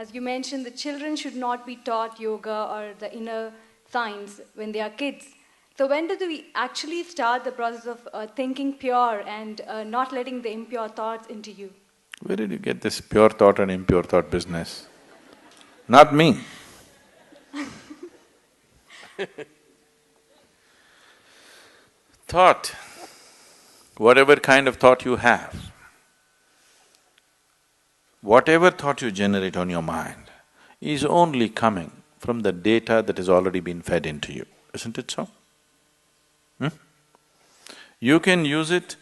as you mentioned, the children should not be taught yoga or the inner science when they are kids. So when do we actually start the process of thinking pure and not letting the impure thoughts into you? Where did you get this pure thought and impure thought business? Not me. Thought, whatever kind of thought you have, whatever thought you generate on your mind is only coming from the data that has already been fed into you, isn't it so? You can use it,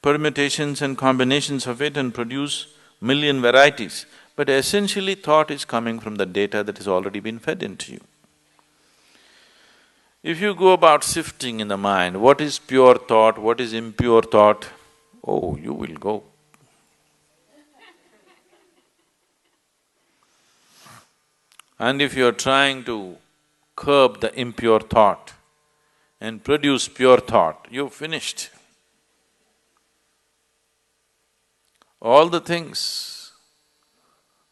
permutations and combinations of it and produce million varieties, but essentially thought is coming from the data that has already been fed into you. If you go about sifting in the mind, what is pure thought, what is impure thought, oh, you will go. And if you are trying to curb the impure thought and produce pure thought, you've finished. All the things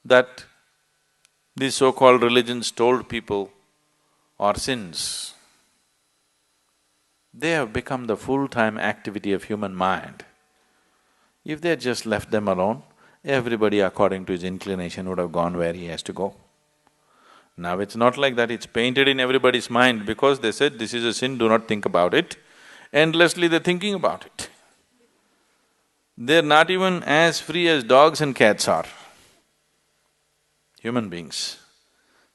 that these so-called religions told people are sins, they have become the full-time activity of human mind. If they had just left them alone, everybody according to his inclination would have gone where he has to go. Now it's not like that, it's painted in everybody's mind because they said, this is a sin, do not think about it. Endlessly they're thinking about it. They're not even as free as dogs and cats are, human beings.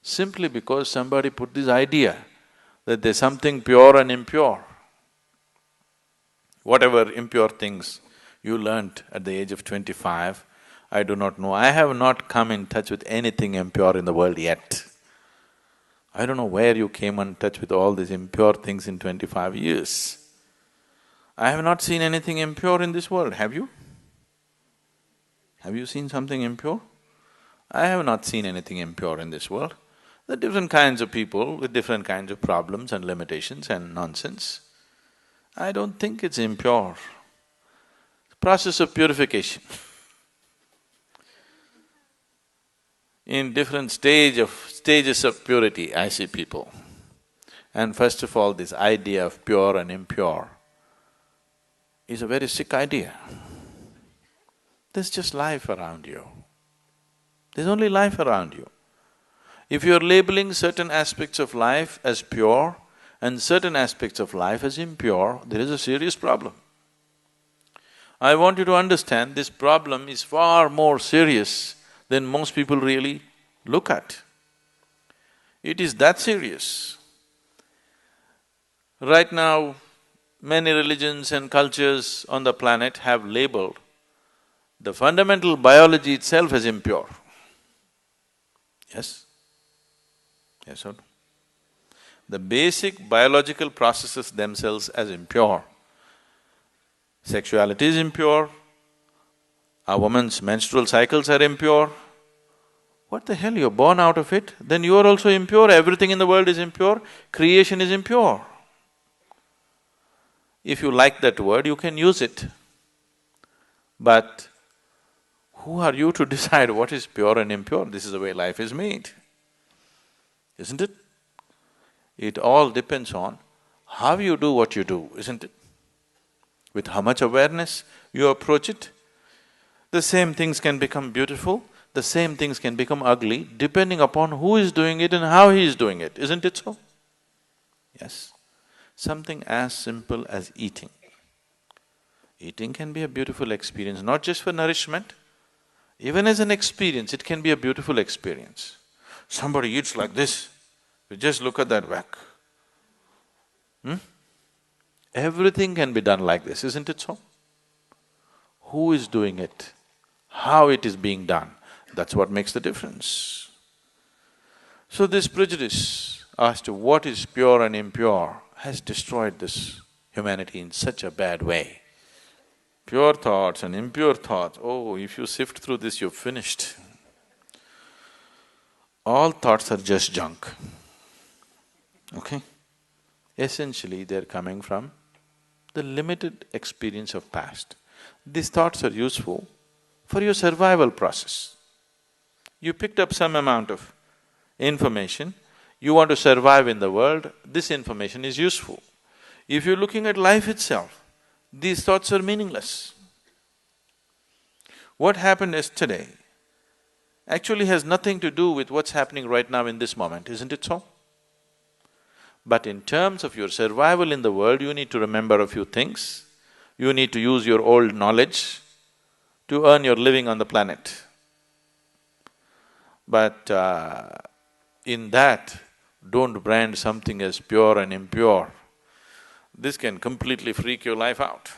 Simply because somebody put this idea that there's something pure and impure. Whatever impure things you learnt at the age of 25, I do not know. I have not come in touch with anything impure in the world yet. I don't know where you came in touch with all these impure things in 25 years. I have not seen anything impure in this world, have you? Have you seen something impure? I have not seen anything impure in this world. There are different kinds of people with different kinds of problems and limitations and nonsense. I don't think it's impure. Process of purification. In different stages of purity, I see people. And first of all, this idea of pure and impure is a very sick idea. There's just life around you. There's only life around you. If you're labeling certain aspects of life as pure and certain aspects of life as impure, there is a serious problem. I want you to understand this problem is far more serious than most people really look at. It is that serious. Right now, many religions and cultures on the planet have labeled the fundamental biology itself as impure. Yes? Yes or no? The basic biological processes themselves as impure. Sexuality is impure, a woman's menstrual cycles are impure. What the hell, you're born out of it, then you are also impure, everything in the world is impure, creation is impure. If you like that word, you can use it. But who are you to decide what is pure and impure? This is the way life is made, isn't it? It all depends on how you do what you do, isn't it? With how much awareness you approach it. The same things can become beautiful, the same things can become ugly, depending upon who is doing it and how he is doing it, isn't it so? Yes. Something as simple as eating. Eating can be a beautiful experience, not just for nourishment, even as an experience, it can be a beautiful experience. Somebody eats like this, you just look at that whack. Everything can be done like this, isn't it so? Who is doing it? How it is being done, that's what makes the difference. So this prejudice as to what is pure and impure has destroyed this humanity in such a bad way. Pure thoughts and impure thoughts, oh, if you sift through this, you're finished. All thoughts are just junk, okay? Essentially, they're coming from the limited experience of past. These thoughts are useful for your survival process. You picked up some amount of information, you want to survive in the world, this information is useful. If you're looking at life itself, these thoughts are meaningless. What happened yesterday actually has nothing to do with what's happening right now in this moment, isn't it so? But in terms of your survival in the world, you need to remember a few things. You need to use your old knowledge to earn your living on the planet. But in that, don't brand something as pure and impure. This can completely freak your life out.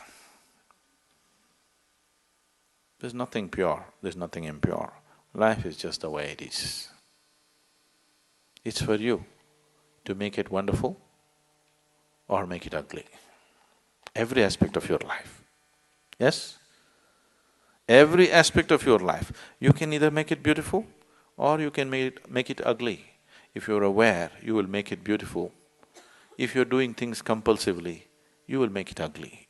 There's nothing pure, there's nothing impure. Life is just the way it is. It's for you to make it wonderful or make it ugly. Every aspect of your life. Yes? Every aspect of your life. You can either make it beautiful or you can make it ugly. If you're aware, you will make it beautiful. If you're doing things compulsively, you will make it ugly.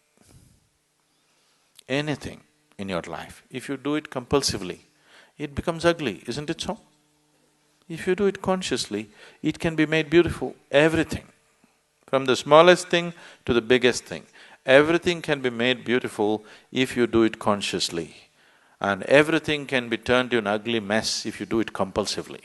Anything in your life, if you do it compulsively, it becomes ugly, isn't it so? If you do it consciously, it can be made beautiful, everything. From the smallest thing to the biggest thing, everything can be made beautiful if you do it consciously. And everything can be turned to an ugly mess if you do it compulsively.